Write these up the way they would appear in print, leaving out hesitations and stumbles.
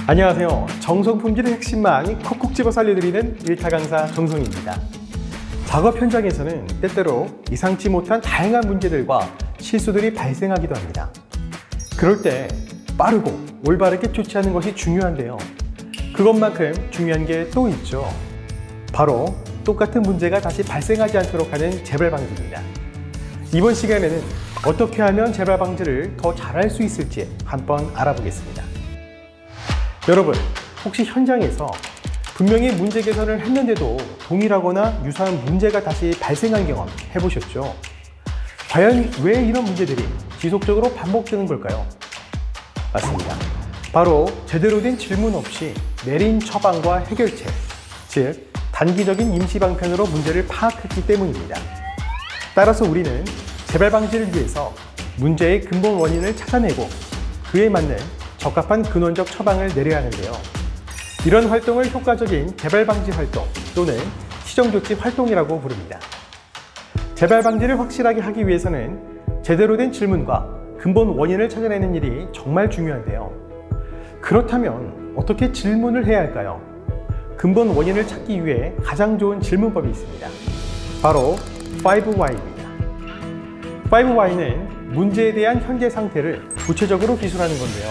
안녕하세요. 정성 품질의 핵심만 콕콕 집어 살려드리는 일타 강사 정성입니다. 작업 현장에서는 때때로 예상치 못한 다양한 문제들과 실수들이 발생하기도 합니다. 그럴 때 빠르고 올바르게 조치하는 것이 중요한데요. 그것만큼 중요한 게 또 있죠. 바로 똑같은 문제가 다시 발생하지 않도록 하는 재발 방지입니다. 이번 시간에는 어떻게 하면 재발 방지를 더 잘할 수 있을지 한번 알아보겠습니다. 여러분, 혹시 현장에서 분명히 문제 개선을 했는데도 동일하거나 유사한 문제가 다시 발생한 경험 해보셨죠? 과연 왜 이런 문제들이 지속적으로 반복되는 걸까요? 맞습니다. 바로 제대로 된 질문 없이 내린 처방과 해결책, 즉 단기적인 임시 방편으로 문제를 파악했기 때문입니다. 따라서 우리는 재발 방지를 위해서 문제의 근본 원인을 찾아내고 그에 맞는 적합한 근원적 처방을 내려야 하는데요. 이런 활동을 효과적인 재발 방지 활동 또는 시정조치 활동이라고 부릅니다. 재발 방지를 확실하게 하기 위해서는 제대로 된 질문과 근본 원인을 찾아내는 일이 정말 중요한데요. 그렇다면 어떻게 질문을 해야 할까요? 근본 원인을 찾기 위해 가장 좋은 질문법이 있습니다. 바로 5Y입니다. 5Y는 문제에 대한 현재 상태를 구체적으로 기술하는 건데요.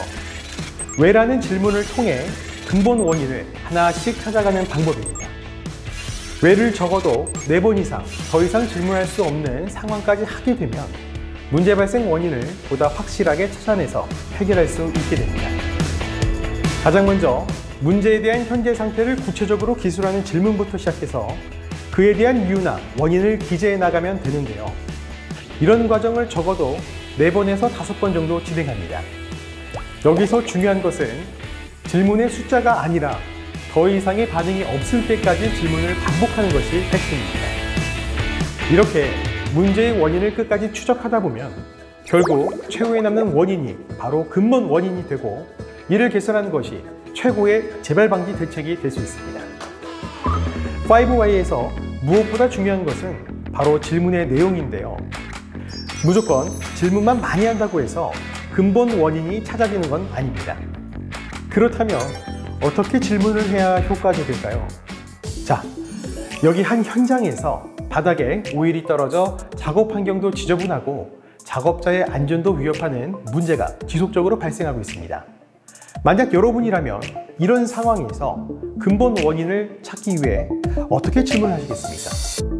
왜라는 질문을 통해 근본 원인을 하나씩 찾아가는 방법입니다. 왜를 적어도 4번 이상 더 이상 질문할 수 없는 상황까지 하게 되면 문제 발생 원인을 보다 확실하게 찾아내서 해결할 수 있게 됩니다. 가장 먼저 문제에 대한 현재 상태를 구체적으로 기술하는 질문부터 시작해서 그에 대한 이유나 원인을 기재해 나가면 되는데요. 이런 과정을 적어도 4번에서 5번 정도 진행합니다. 여기서 중요한 것은 질문의 숫자가 아니라 더 이상의 반응이 없을 때까지 질문을 반복하는 것이 핵심입니다. 이렇게 문제의 원인을 끝까지 추적하다 보면 결국 최후에 남는 원인이 바로 근본 원인이 되고 이를 개선하는 것이 최고의 재발 방지 대책이 될 수 있습니다. 5Y에서 무엇보다 중요한 것은 바로 질문의 내용인데요. 무조건 질문만 많이 한다고 해서 근본 원인이 찾아지는 건 아닙니다. 그렇다면 어떻게 질문을 해야 효과적일까요? 자, 여기 한 현장에서 바닥에 오일이 떨어져 작업 환경도 지저분하고 작업자의 안전도 위협하는 문제가 지속적으로 발생하고 있습니다. 만약 여러분이라면 이런 상황에서 근본 원인을 찾기 위해 어떻게 질문을 하시겠습니까?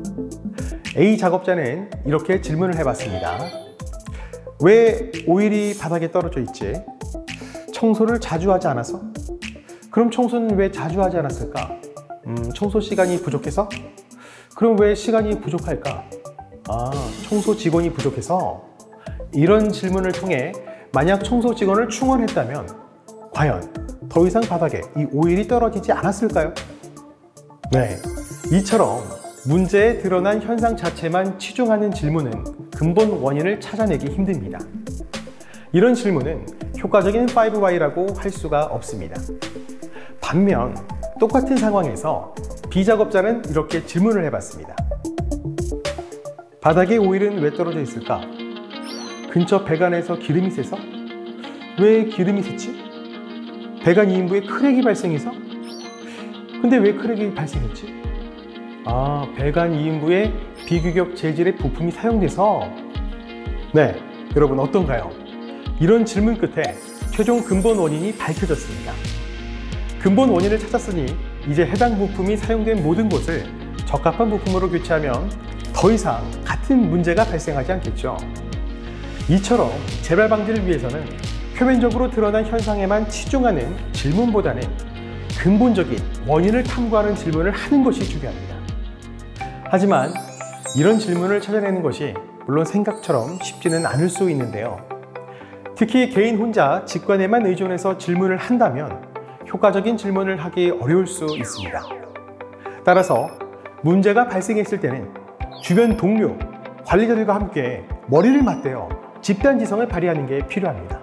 A 작업자는 이렇게 질문을 해봤습니다. 왜 오일이 바닥에 떨어져 있지? 청소를 자주 하지 않아서? 그럼 청소는 왜 자주 하지 않았을까? 청소 시간이 부족해서? 그럼 왜 시간이 부족할까? 청소 직원이 부족해서? 이런 질문을 통해 만약 청소 직원을 충원했다면 과연 더 이상 바닥에 이 오일이 떨어지지 않았을까요? 네, 이처럼 문제에 드러난 현상 자체만 치중하는 질문은 근본 원인을 찾아내기 힘듭니다. 이런 질문은 효과적인 5Y라고 할 수가 없습니다. 반면 똑같은 상황에서 B 작업자는 이렇게 질문을 해봤습니다. 바닥에 오일은 왜 떨어져 있을까? 근처 배관에서 기름이 새서? 왜 기름이 새지? 배관 이인부에 크랙이 발생해서? 근데 왜 크랙이 발생했지? 배관 이인부에 비규격 재질의 부품이 사용돼서? 네, 여러분 어떤가요? 이런 질문 끝에 최종 근본 원인이 밝혀졌습니다. 근본 원인을 찾았으니 이제 해당 부품이 사용된 모든 곳을 적합한 부품으로 교체하면 더 이상 같은 문제가 발생하지 않겠죠. 이처럼 재발 방지를 위해서는 표면적으로 드러난 현상에만 치중하는 질문보다는 근본적인 원인을 탐구하는 질문을 하는 것이 중요합니다. 하지만 이런 질문을 찾아내는 것이 물론 생각처럼 쉽지는 않을 수 있는데요. 특히 개인 혼자 직관에만 의존해서 질문을 한다면 효과적인 질문을 하기 어려울 수 있습니다. 따라서 문제가 발생했을 때는 주변 동료, 관리자들과 함께 머리를 맞대어 집단지성을 발휘하는 게 필요합니다.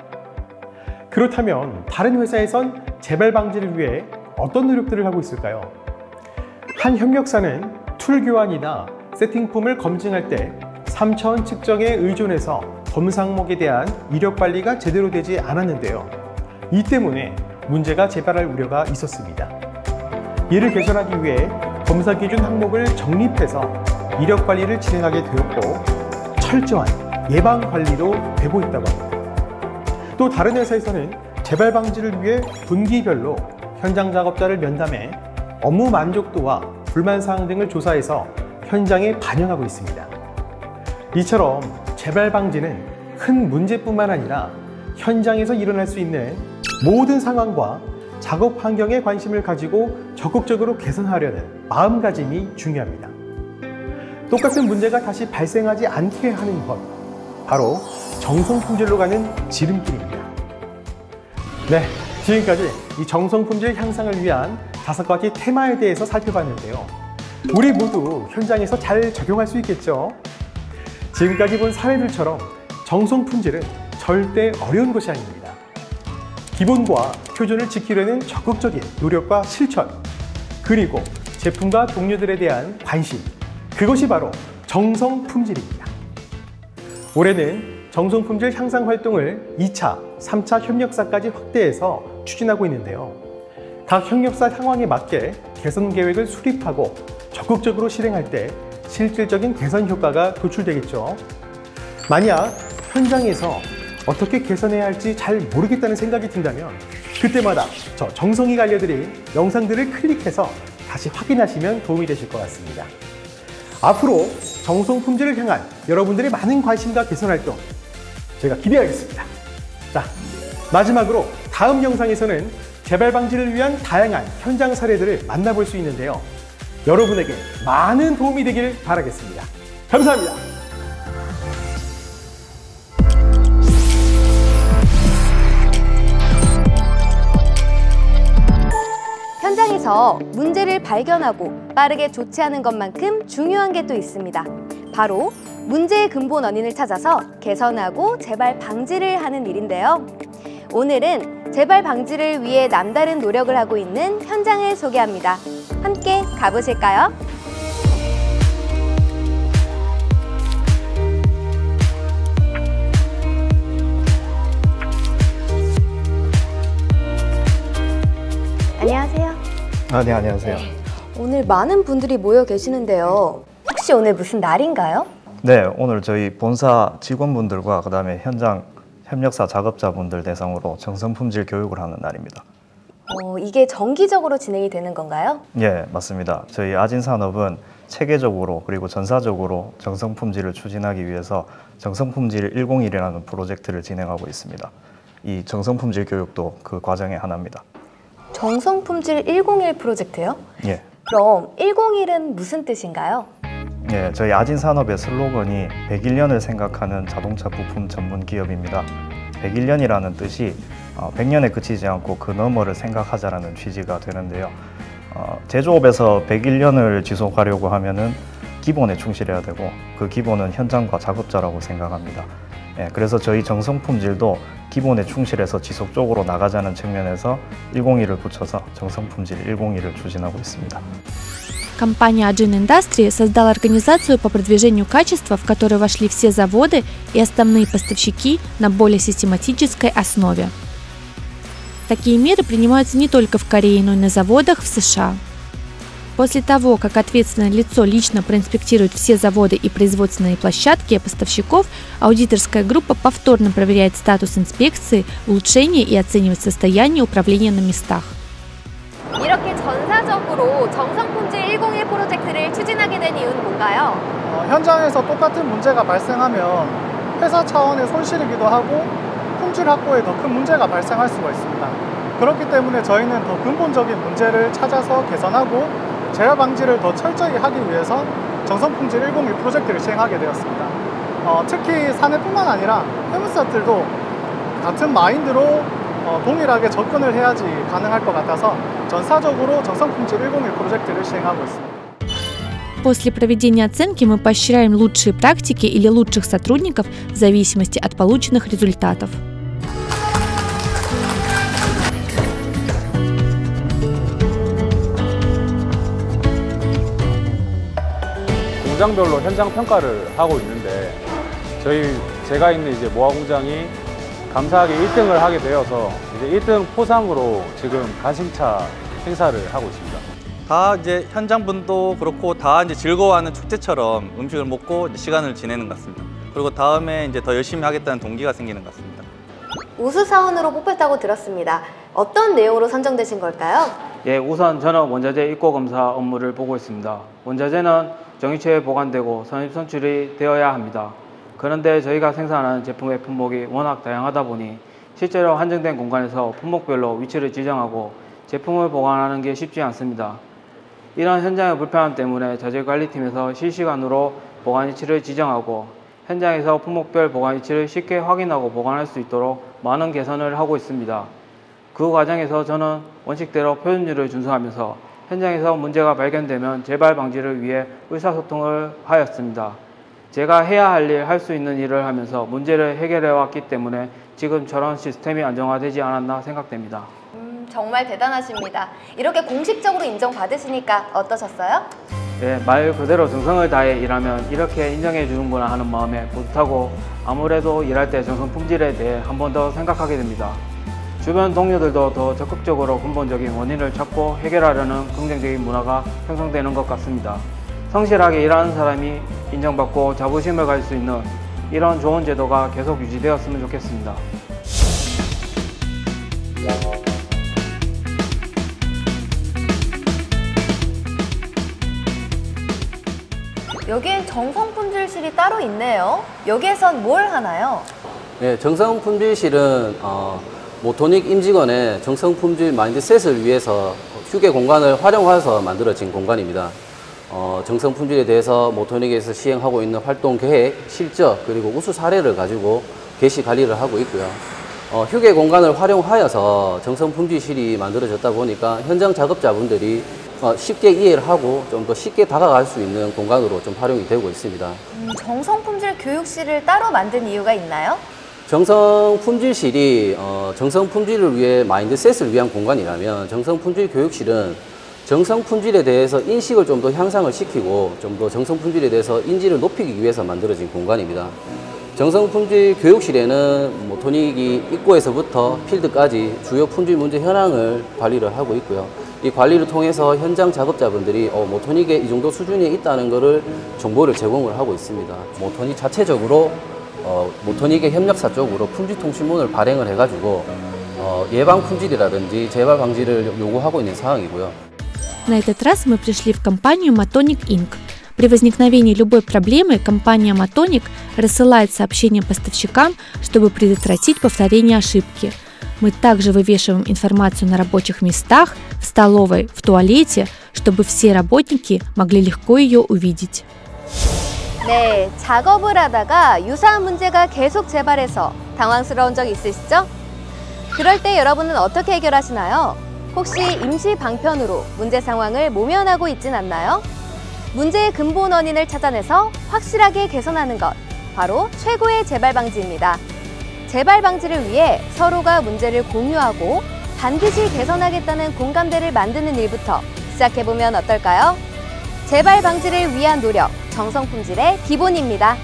그렇다면 다른 회사에선 재발 방지를 위해 어떤 노력들을 하고 있을까요? 한 협력사는 툴 교환이나 세팅폼을 검증할 때 3차원 측정에 의존해서 검사항목에 대한 이력 관리가 제대로 되지 않았는데요. 이 때문에 문제가 재발할 우려가 있었습니다. 이를 개선하기 위해 검사 기준 항목을 정립해서 이력 관리를 진행하게 되었고 철저한 예방 관리도 되고 있다고 합니다. 또 다른 회사에서는 재발 방지를 위해 분기별로 현장 작업자를 면담해 업무 만족도와 불만 사항 등을 조사해서 현장에 반영하고 있습니다. 이처럼 재발 방지는 큰 문제뿐만 아니라 현장에서 일어날 수 있는 모든 상황과 작업 환경에 관심을 가지고 적극적으로 개선하려는 마음가짐이 중요합니다. 똑같은 문제가 다시 발생하지 않게 하는 것, 바로 정성 품질로 가는 지름길입니다. 네, 지금까지 이 정성 품질 향상을 위한 5가지 테마에 대해서 살펴봤는데요. 우리 모두 현장에서 잘 적용할 수 있겠죠? 지금까지 본 사례들처럼 정성 품질은 절대 어려운 것이 아닙니다. 기본과 표준을 지키려는 적극적인 노력과 실천, 그리고 제품과 동료들에 대한 관심, 그것이 바로 정성 품질입니다. 올해는 정성 품질 향상 활동을 2차, 3차 협력사까지 확대해서 추진하고 있는데요. 각 협력사 상황에 맞게 개선 계획을 수립하고 적극적으로 실행할 때 실질적인 개선 효과가 도출되겠죠. 만약 현장에서 어떻게 개선해야 할지 잘 모르겠다는 생각이 든다면 그때마다 저 정성이가 알려드린 영상들을 클릭해서 다시 확인하시면 도움이 되실 것 같습니다. 앞으로 정성 품질을 향한 여러분들의 많은 관심과 개선 활동 제가 기대하겠습니다. 자, 마지막으로 다음 영상에서는 재발 방지를 위한 다양한 현장 사례들을 만나볼 수 있는데요. 여러분에게 많은 도움이 되길 바라겠습니다. 감사합니다. 현장에서 문제를 발견하고 빠르게 조치하는 것만큼 중요한 게 또 있습니다. 바로 문제의 근본 원인을 찾아서 개선하고 재발 방지를 하는 일인데요. 오늘은 재발 방지를 위해 남다른 노력을 하고 있는 현장을 소개합니다. 함께 가보실까요? 안녕하세요. 네, 안녕하세요. 오늘 많은 분들이 모여 계시는데요. 혹시 오늘 무슨 날인가요? 네, 오늘 저희 본사 직원분들과 그다음에 현장 협력사 작업자분들 대상으로 정성 품질 교육을 하는 날입니다. 이게 정기적으로 진행이 되는 건가요? 예, 맞습니다. 저희 아진산업은 체계적으로 그리고 전사적으로 정성 품질을 추진하기 위해서 정성 품질 101이라는 프로젝트를 진행하고 있습니다. 이 정성 품질 교육도 그 과정의 하나입니다. 정성 품질 101 프로젝트요? 예. 그럼 101은 무슨 뜻인가요? 예, 저희 아진산업의 슬로건이 101년을 생각하는 자동차 부품 전문 기업입니다. 101년이라는 뜻이 100년에 그치지 않고 그 너머를 생각하자라는 취지가 되는데요. 제조업에서 101년을 지속하려고 하면은 기본에 충실해야 되고 그 기본은 현장과 작업자라고 생각합니다. 예, 그래서 저희 정성 품질도 기본에 충실해서 지속적으로 나가자는 측면에서 101을 붙여서 정성 품질 101을 추진하고 있습니다. Компания Ajin Industry создала организацию по продвижению качества, в которую вошли все заводы и основные поставщики на более систематической основе. Такие меры принимаются не только в Корее, но и на заводах в США. После того, как ответственное лицо лично проинспектирует все заводы и производственные площадки поставщиков, аудиторская группа повторно проверяет статус инспекции, улучшения и оценивает состояние управления на местах. 이렇게 전사적으로 정성 품질 101 프로젝트를 추진하게 된 이유는 뭔가요? 현장에서 똑같은 문제가 발생하면 회사 차원의 손실이기도 하고 품질 확보에 더 큰 문제가 발생할 수가 있습니다. 그렇기 때문에 저희는 더 근본적인 문제를 찾아서 개선하고 재발 방지를 더 철저히 하기 위해서 정성 품질 101 프로젝트를 시행하게 되었습니다. 특히 사내뿐만 아니라 회사들도 같은 마인드로 동일하게 접근을 해야지 가능할 것 같아서 전사적으로 정성 품질 101 프로젝트를 시행하고 있습니다. После проведения оценки мы поощряем лучшие практики или лучших сотрудников в зависимости от полученных результатов. 공장별로 현장 평가를 하고 있는데 제가 있는 이제 모아 공장이 감사하게 1등을 하게 되어서 이제 1등 포상으로 지금 간식차 행사를 하고 있습니다. 다 이제 현장분도 그렇고 다 이제 즐거워하는 축제처럼 음식을 먹고 이제 시간을 지내는 것 같습니다. 그리고 다음에 이제 더 열심히 하겠다는 동기가 생기는 것 같습니다. 우수사원으로 뽑혔다고 들었습니다. 어떤 내용으로 선정되신 걸까요? 예, 우선 저는 원자재 입고 검사 업무를 보고 있습니다. 원자재는 정유체에 보관되고 선입 선출이 되어야 합니다. 그런데 저희가 생산하는 제품의 품목이 워낙 다양하다 보니 실제로 한정된 공간에서 품목별로 위치를 지정하고 제품을 보관하는 게 쉽지 않습니다. 이런 현장의 불편함 때문에 자재관리팀에서 실시간으로 보관 위치를 지정하고 현장에서 품목별 보관 위치를 쉽게 확인하고 보관할 수 있도록 많은 개선을 하고 있습니다. 그 과정에서 저는 원칙대로 표준율을 준수하면서 현장에서 문제가 발견되면 재발 방지를 위해 의사소통을 하였습니다. 제가 해야 할 일, 할 수 있는 일을 하면서 문제를 해결해 왔기 때문에 지금 저런 시스템이 안정화되지 않았나 생각됩니다. 정말 대단하십니다. 이렇게 공식적으로 인정받으시니까 어떠셨어요? 네, 말 그대로 정성을 다해 일하면 이렇게 인정해 주는구나 하는 마음에 뿌듯하고 아무래도 일할 때 정성 품질에 대해 한 번 더 생각하게 됩니다. 주변 동료들도 더 적극적으로 근본적인 원인을 찾고 해결하려는 긍정적인 문화가 형성되는 것 같습니다. 성실하게 일하는 사람이 인정받고 자부심을 가질 수 있는 이런 좋은 제도가 계속 유지되었으면 좋겠습니다. 여기엔 정성품질실이 따로 있네요. 여기에선 뭘 하나요? 네, 정성품질실은 모토닉 임직원의 정성품질 마인드셋을 위해서 휴게 공간을 활용해서 만들어진 공간입니다. 정성품질에 대해서 모토닉에서 시행하고 있는 활동 계획, 실적, 그리고 우수 사례를 가지고 개시 관리를 하고 있고요. 휴게 공간을 활용하여서 정성품질실이 만들어졌다 보니까 현장 작업자분들이 쉽게 이해를 하고 좀 더 쉽게 다가갈 수 있는 공간으로 좀 활용이 되고 있습니다. 정성품질 교육실을 따로 만든 이유가 있나요? 정성품질실이 정성품질을 위해 마인드셋을 위한 공간이라면 정성품질 교육실은 정성품질에 대해서 인식을 좀 더 향상을 시키고 좀 더 정성품질에 대해서 인지를 높이기 위해서 만들어진 공간입니다. 정성품질 교육실에는 모토닉이 입고에서부터 필드까지 주요 품질 문제 현황을 관리를 하고 있고요. 이 관리를 통해서 현장 작업자분들이 모토닉에 이 정도 수준에 있다는 것을 정보를 제공을 하고 있습니다. 모토닉 자체적으로 모토닉의 협력사 쪽으로 품질통신문을 발행을 해가지고 예방 품질이라든지 재발 방지를 요구하고 있는 상황이고요. На этот раз мы пришли в компанию Matonic Inc. При возникновении любой проблемы компания Matonic рассылает сообщения поставщикам, чтобы предотвратить повторение ошибки. Мы также вывешиваем информацию на рабочих местах, в столовой, в туалете, чтобы все работники могли легко ее увидеть. 네, 작업을 하다가 유사한 문제가 계속 재발해서 당황스러운 적 있으시죠? 그럴 때 여러분은 어떻게 해결하시나요? 혹시 임시 방편으로 문제 상황을 모면하고 있진 않나요? 문제의 근본 원인을 찾아내서 확실하게 개선하는 것, 바로 최고의 재발 방지입니다. 재발 방지를 위해 서로가 문제를 공유하고 반드시 개선하겠다는 공감대를 만드는 일부터 시작해보면 어떨까요? 재발 방지를 위한 노력, 정성품질의 기본입니다.